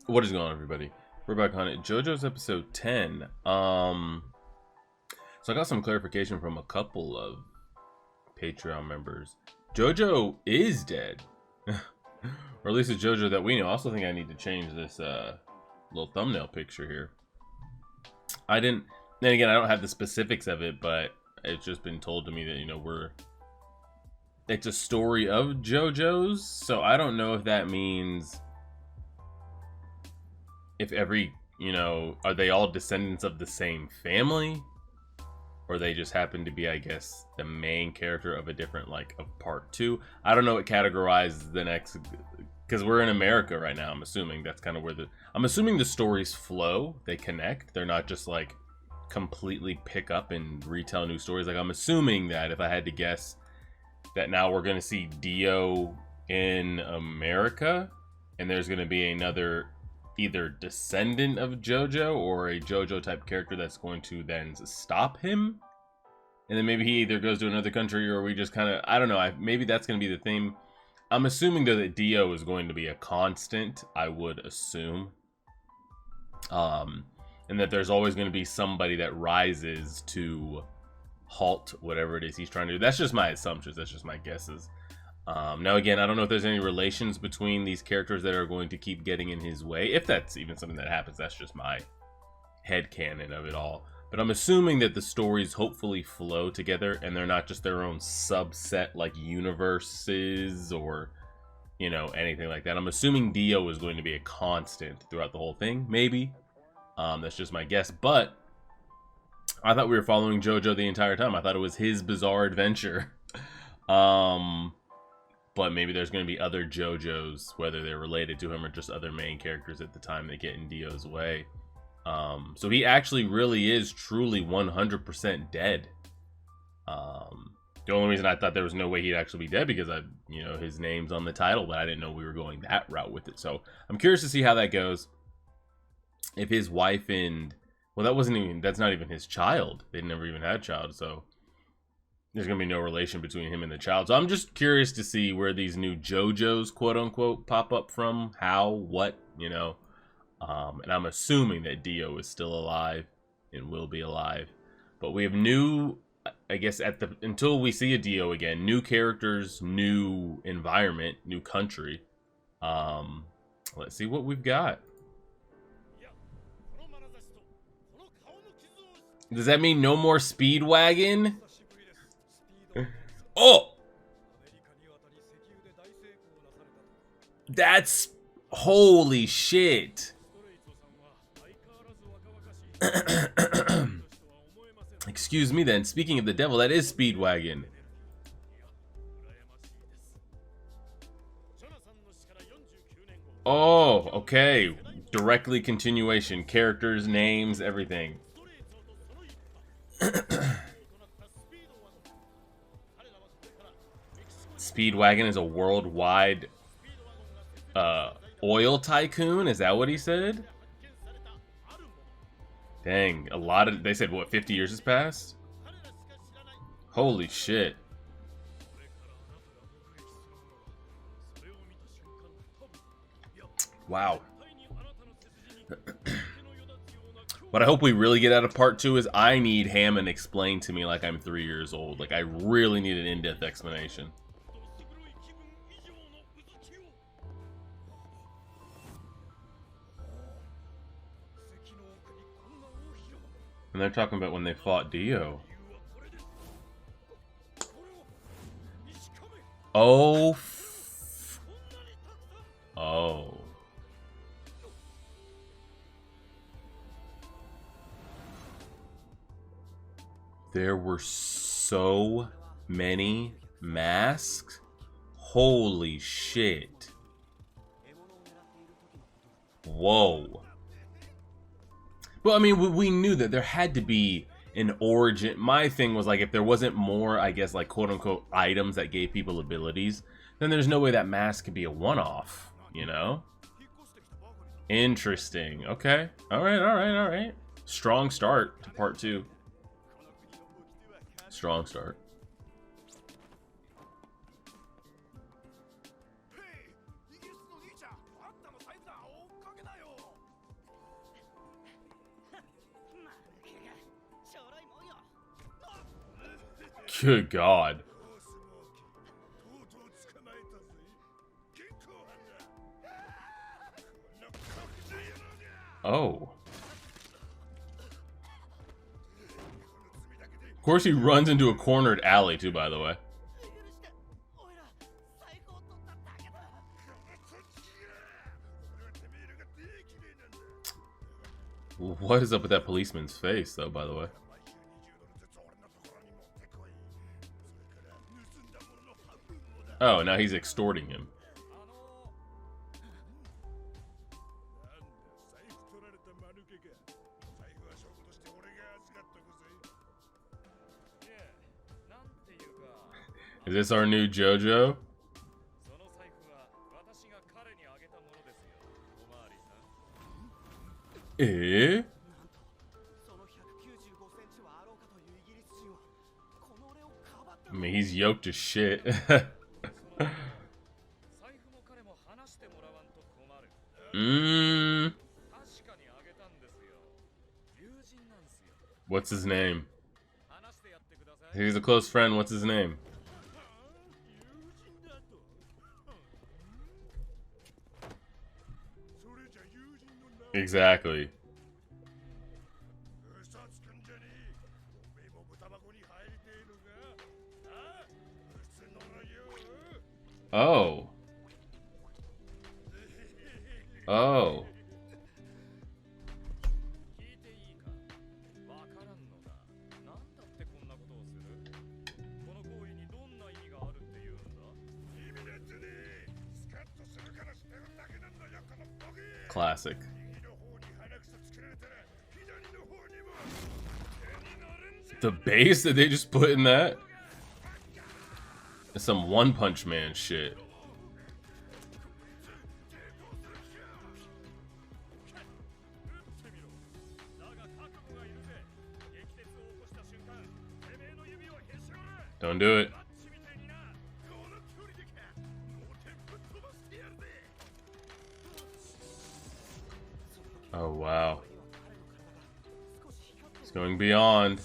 What is going on, everybody? We're back on it. JoJo's episode 10. So I got some clarification from a couple of Patreon members. JoJo is dead. Or at least it's JoJo that we know. I also think I need to change this little thumbnail picture here. I didn't... Then again, I don't have the specifics of it, but it's just been told to me that, you know, it's a story of JoJo's. So I don't know if that means... if every, you know, are they all descendants of the same family? Or they just happen to be, I guess, the main character of a different, like, of part 2. I don't know what categorizes the next, because we're in America right now. I'm assuming that's kind of where I'm assuming the stories flow, they connect. They're not just, like, completely pick up and retell new stories. Like, I'm assuming that, if I had to guess, that now we're going to see Dio in America, and there's going to be another either descendant of JoJo or a JoJo type character that's going to then stop him, and then maybe he either goes to another country or we just kind of, I don't know, maybe that's going to be the theme. I'm assuming though that Dio is going to be a constant, I would assume, and that there's always going to be somebody that rises to halt whatever it is he's trying to do. That's just my assumptions, that's just my guesses. Now again, I don't know if there's any relations between these characters that are going to keep getting in his way. If that's even something that happens, that's just my headcanon of it all. But I'm assuming that the stories hopefully flow together and they're not just their own subset like universes or, you know, anything like that. I'm assuming Dio is going to be a constant throughout the whole thing, maybe. That's just my guess, but I thought we were following JoJo the entire time. I thought it was his bizarre adventure. But maybe there's going to be other JoJo's, whether they're related to him or just other main characters at the time they get in Dio's way. So he actually really is truly 100% dead. The only reason I thought there was no way he'd actually be dead because you know, his name's on the title, but I didn't know we were going that route with it. So I'm curious to see how that goes. If his wife and, well, that's not even his child. They never even had a child, so there's going to be no relation between him and the child. So I'm just curious to see where these new JoJo's, quote unquote, pop up from. How, what, you know. And I'm assuming that Dio is still alive and will be alive. But we have new, I guess, until we see a Dio again, new characters, new environment, new country. Let's see what we've got. Does that mean no more Speedwagon? Oh! That's... holy shit. Excuse me then. Speaking of the devil, that is Speedwagon. Oh, okay. Directly continuation. Characters, names, everything. Speedwagon is a worldwide oil tycoon. Is that what he said? Dang, they said what, 50 years has passed? Holy shit. Wow. What I hope we really get out of part 2 is I need Hammond explained to me like I'm 3 years old. Like, I really need an in-depth explanation. And they're talking about when they fought Dio. Oh. Oh. There were so many masks. Holy shit. Whoa. Well, I mean, we knew that there had to be an origin. My thing was, like, if there wasn't more, I guess, like, quote-unquote items that gave people abilities, then there's no way that mask could be a one-off, you know? Interesting. Okay. Alright. Strong start to part 2. Strong start. Good God. Oh. Of course he runs into a cornered alley too, by the way. What is up with that policeman's face, though, by the way? Oh, now he's extorting him. Is this our new JoJo? Eh? I mean, he's yoked as shit. What's his name? He's a close friend. What's his name? Exactly. Oh. Oh. Classic. The base that they just put in that? It's some One Punch Man shit. Don't do it. Oh, wow. It's going beyond.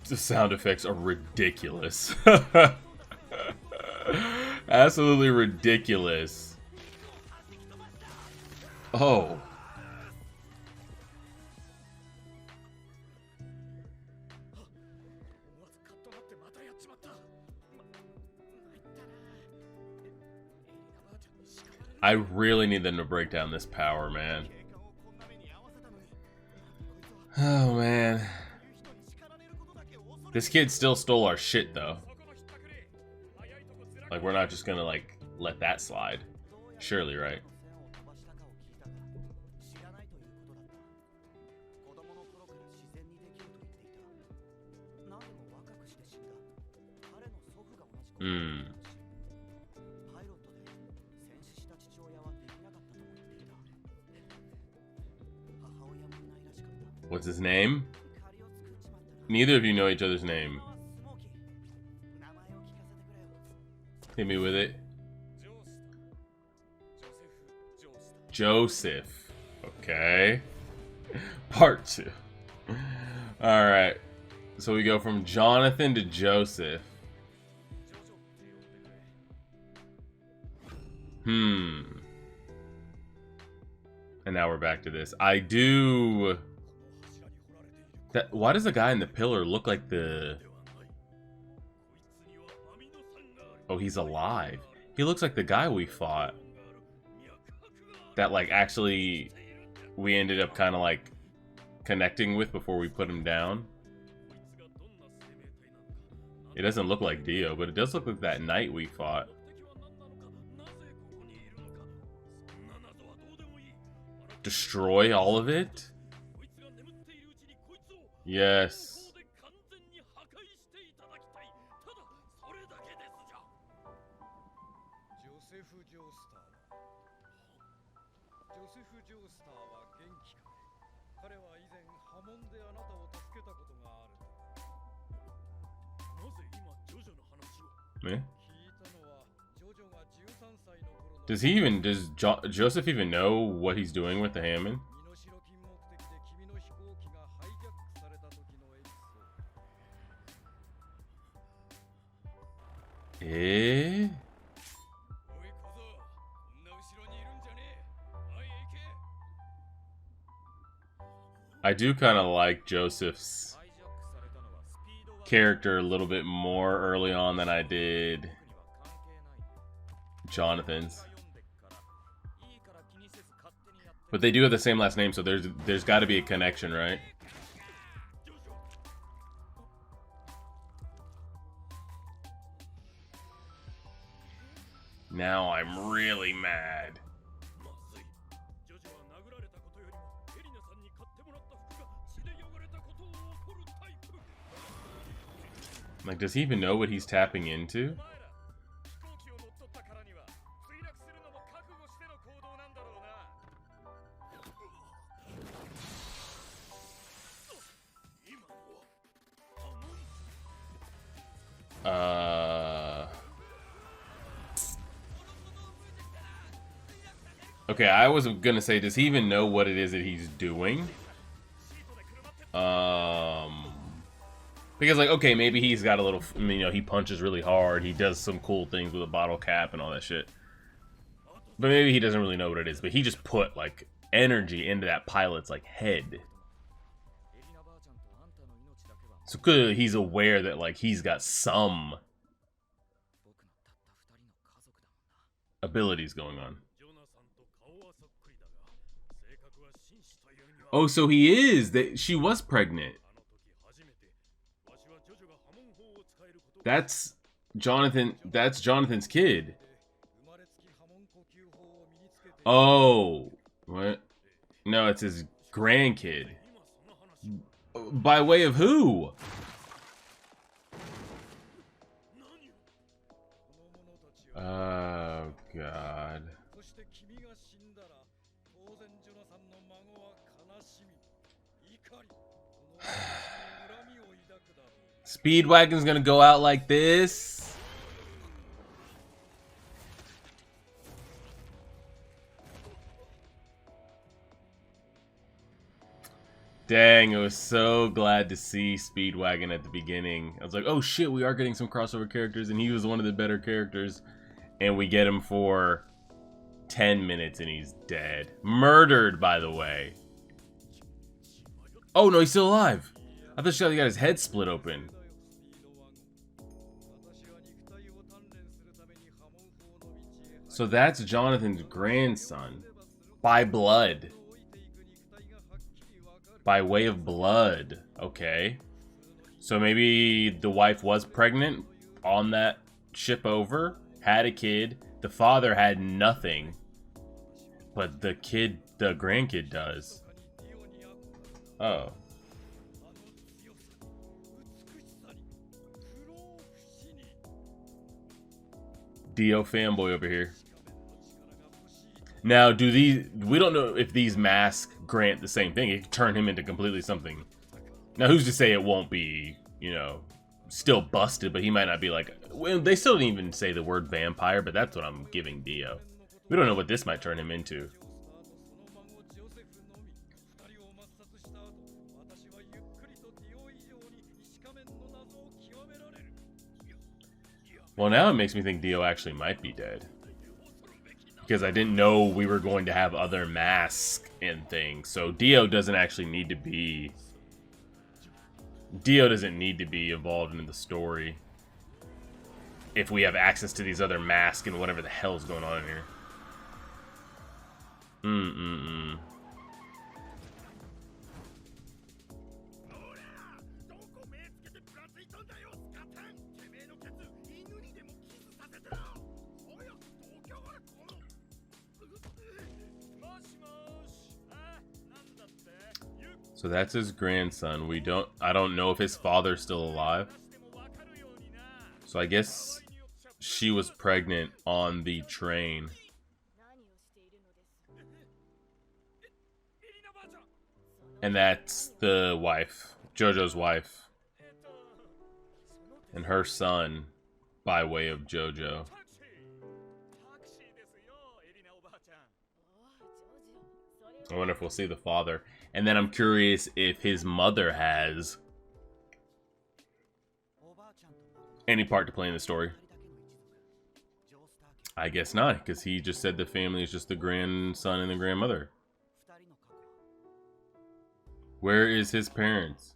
The sound effects are ridiculous. Absolutely ridiculous. Oh. I really need them to break down this power, man. Oh, man. This kid still stole our shit, though. Like, we're not just gonna, like, let that slide. Surely, right? Hmm. What's his name? Neither of you know each other's name. Hit me with it. Joseph. Okay. Part 2. Alright. So we go from Jonathan to Joseph. And now we're back to this. I do... Why does the guy in the pillar look like the... Oh, he's alive. He looks like the guy we fought. That, like, actually we ended up kind of, like, connecting with before we put him down. It doesn't look like Dio, but it does look like that knight we fought. Destroy all of it? Yes. Me? Does Joseph even know what he's doing with the Hammond? Eh? I do kind of like Joseph's character a little bit more early on than I did Jonathan's. But they do have the same last name, so there's got to be a connection, right? Now I'm really mad. Like, does he even know what he's tapping into? Okay, I was gonna say, does he even know what it is that he's doing? Because, like, okay, maybe he's got a little, I mean, you know, he punches really hard, he does some cool things with a bottle cap and all that shit. But maybe he doesn't really know what it is, but he just put, like, energy into that pilot's, like, head. So clearly he's aware that, like, he's got some abilities going on. Oh, so he is. That she was pregnant. That's Jonathan. That's Jonathan's kid. Oh, what? No, it's his grandkid. By way of who? Oh, God. Speedwagon's gonna go out like this. Dang, I was so glad to see Speedwagon at the beginning. I was like, oh shit, we are getting some crossover characters, and he was one of the better characters. And we get him for 10 minutes and he's dead. Murdered, by the way. Oh no, he's still alive. I thought he got his head split open. So that's Jonathan's grandson. By blood. By way of blood. Okay. So maybe the wife was pregnant on that ship over. Had a kid. The father had nothing. But the kid, the grandkid does. Oh. Dio fanboy over here. Now, we don't know if these masks grant the same thing. It could turn him into completely something. Now, who's to say it won't be, you know, still busted, but he might not be like, well, they still didn't even say the word vampire, but that's what I'm giving Dio. We don't know what this might turn him into. Well, now it makes me think Dio actually might be dead. Because I didn't know we were going to have other masks and things. So Dio doesn't actually need to be... Dio doesn't need to be involved in the story. If we have access to these other masks and whatever the hell's going on in here. So that's his grandson. I don't know if his father's still alive. So I guess she was pregnant on the train. And that's the wife, JoJo's wife. And her son by way of JoJo. I wonder if we'll see the father. And then I'm curious if his mother has any part to play in the story. I guess not, because he just said the family is just the grandson and the grandmother. Where is his parents?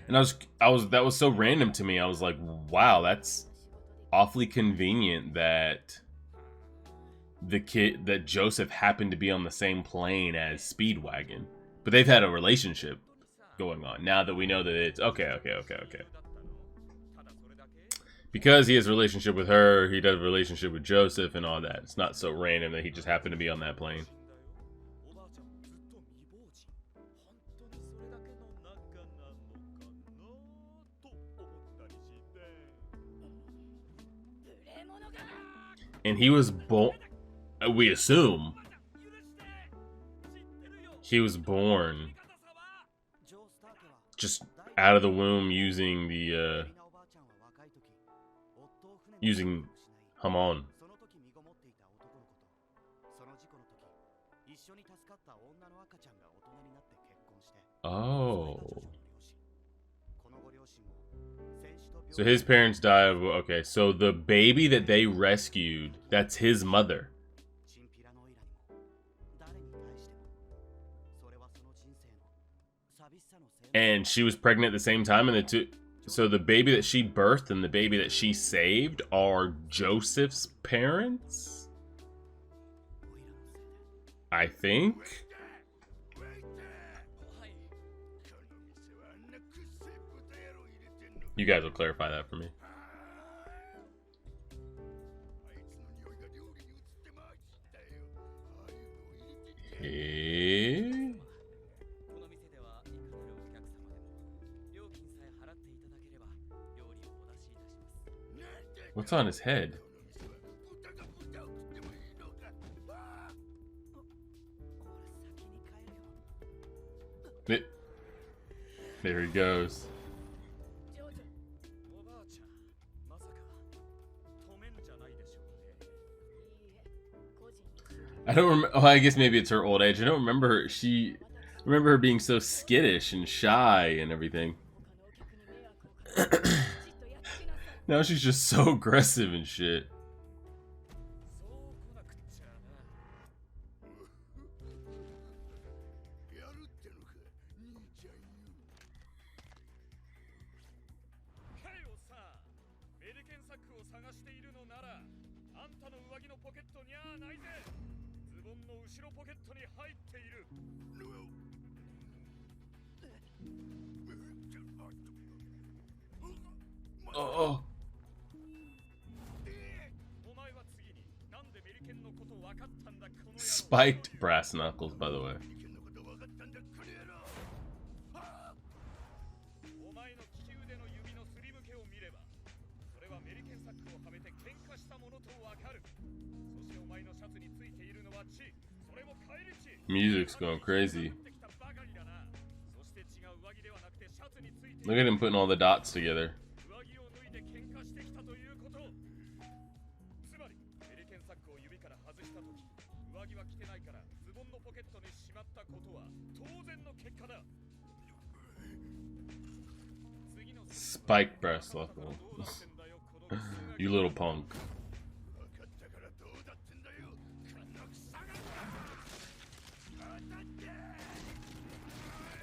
And that was so random to me. I was like, wow, that's awfully convenient that Joseph happened to be on the same plane as Speedwagon. But they've had a relationship going on. Now that we know that it's okay. Because he has a relationship with her, he does a relationship with Joseph and all that. It's not so random that he just happened to be on that plane. And he was born, we assume, he was born just out of the womb using the, using Hamon. Oh. So his parents died of, okay, so the baby that they rescued, that's his mother. And she was pregnant at the same time, and so the baby that she birthed and the baby that she saved are Joseph's parents? I think? You guys will clarify that for me. Okay. What's on his head? There he goes. I don't remember. Oh, I guess maybe it's her old age. I don't remember her. I remember her being so skittish and shy and everything. Now she's just so aggressive and shit. Oh. Spiked brass knuckles, by the way. Music's going crazy. Look at him putting all the dots together. Spike brass knuckle. You little punk.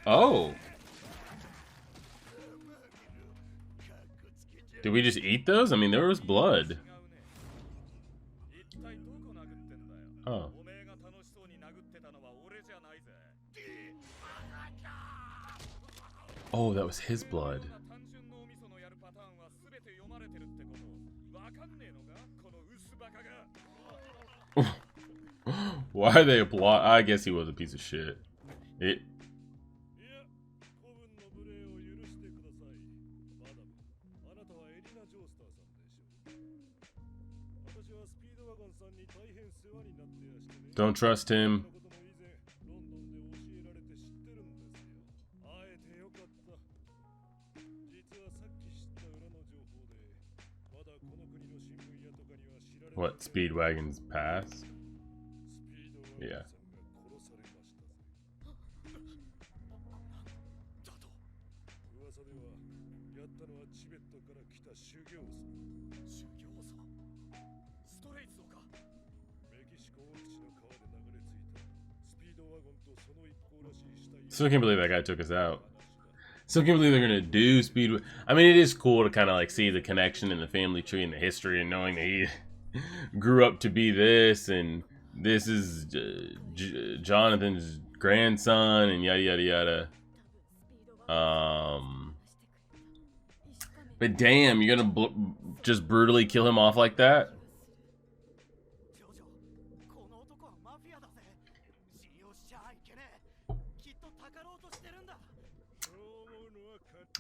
Oh. Did we just eat those? I mean, there was blood. Oh. Oh, that was his blood. Why are they applaud? I guess he was a piece of shit. Don't trust him. What, Speedwagon's past? Yeah. Still can't believe that guy took us out. Still can't believe they're gonna do Speedwagon. I mean, it is cool to kind of like see the connection in the family tree and the history, and knowing that he grew up to be this, and this is Jonathan's grandson, and yada yada yada. But damn, you're gonna just brutally kill him off like that?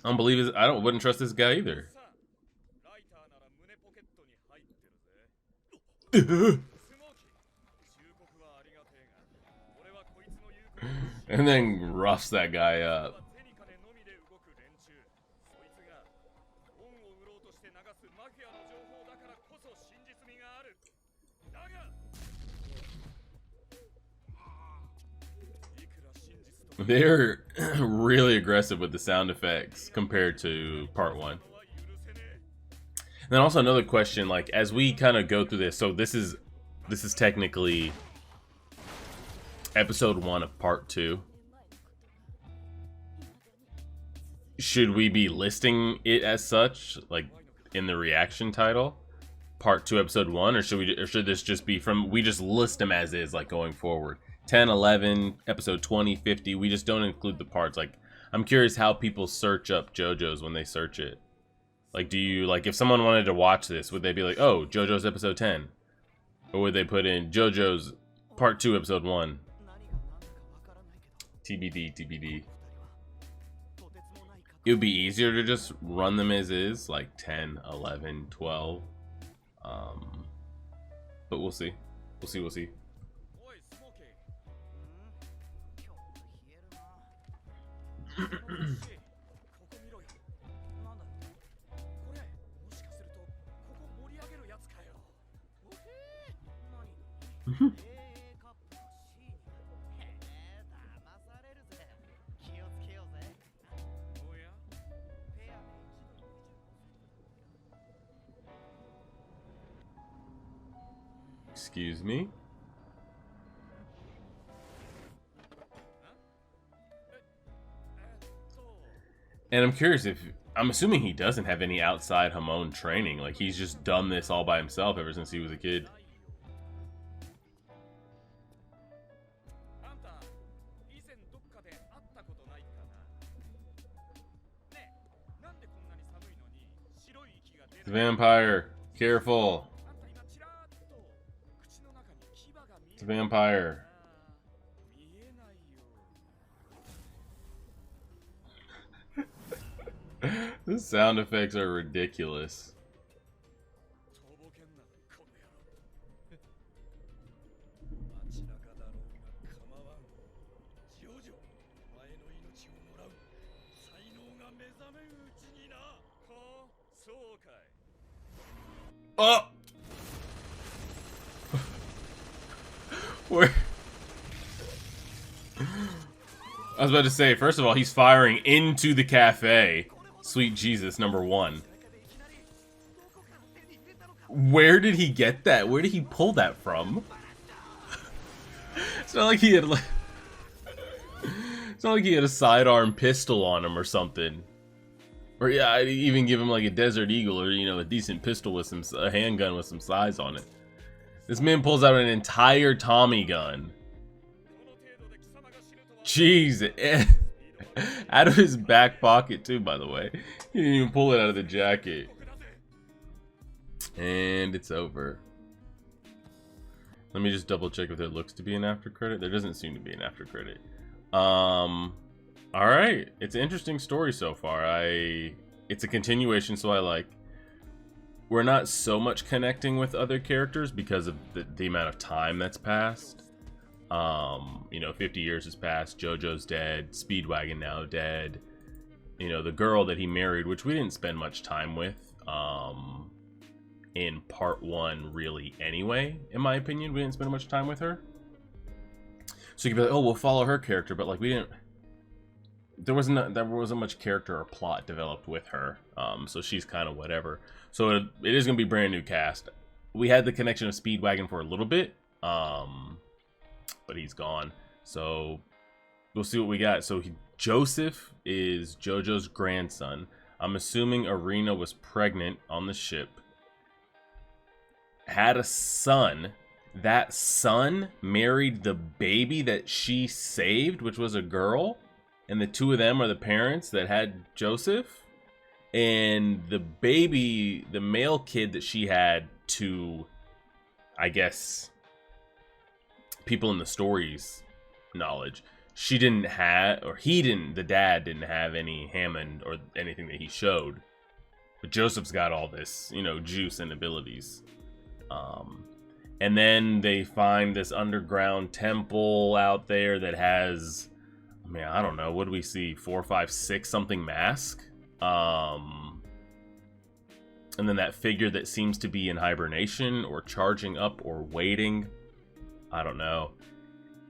I don't believe it. Wouldn't trust this guy either. And then roughs that guy up. They're really aggressive with the sound effects compared to part one. And then also another question, like as we kind of go through this, so this is technically episode 1 of part 2. Should we be listing it as such, like in the reaction title, part 2 episode 1, or should this just be we just list them as is, like going forward? 10, 11, episode 20, 50, we just don't include the parts. Like, I'm curious how people search up JoJo's when they search it. Like, do you, like, if someone wanted to watch this, would they be like, oh, JoJo's episode 10? Or would they put in JoJo's part 2 episode 1? TBD, TBD. It would be easier to just run them as is, like 10, 11, 12. But we'll see. We'll see. Excuse me. And I'm curious I'm assuming he doesn't have any outside Hamon training. Like, he's just done this all by himself ever since he was a kid. The vampire, careful. It's a vampire. The sound effects are ridiculous. Oh! Where? I was about to say, first of all, he's firing into the cafe. Sweet Jesus, number 1. Where did he get that? Where did he pull that from? It's not like he had like... It's not like he had a sidearm pistol on him or something. Or yeah, I'd even give him like a Desert Eagle or, you know, a decent pistol with a handgun with some size on it. This man pulls out an entire Tommy gun. Jeez. Out of his back pocket too, by the way. He didn't even pull it out of the jacket. And it's over. Let me just double check if there looks to be an after credit. There doesn't seem to be an after credit. Alright. It's an interesting story so far. It's a continuation, so I like. We're not so much connecting with other characters because of the amount of time that's passed. You know, 50 years has passed. JoJo's dead. Speedwagon now dead. You know, the girl that he married, which we didn't spend much time with in part 1 really anyway, in my opinion. We didn't spend much time with her. So you could be like, oh, we'll follow her character, but like we there wasn't much character or plot developed with her. So she's kind of whatever. So it is gonna be brand new cast. We had the connection of Speedwagon for a little bit, but he's gone. So we'll see what we got. So Joseph is JoJo's grandson. I'm assuming Arena was pregnant on the ship, had a son. That son married the baby that she saved, which was a girl, and the two of them are the parents that had Joseph. And the baby, the male kid that she had, to, I guess, people in the story's knowledge, she didn't have, or he didn't, the dad didn't have any Hammond or anything that he showed. But Joseph's got all this, you know, juice and abilities. And then they find this underground temple out there that has, I mean, I don't know, what do we see? 4, 5, 6 something mask. And then that figure that seems to be in hibernation or charging up or waiting. I don't know.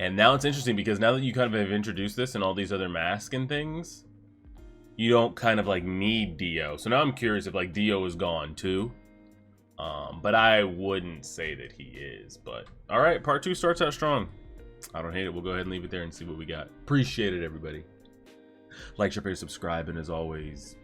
And now it's interesting because now that you kind of have introduced this and all these other masks and things, you don't kind of like need Dio. So now I'm curious if like Dio is gone too. But I wouldn't say that he is. But all right, part 2 starts out strong. I don't hate it. We'll go ahead and leave it there and see what we got. Appreciate it, everybody. Like, share, subscribe, and as always,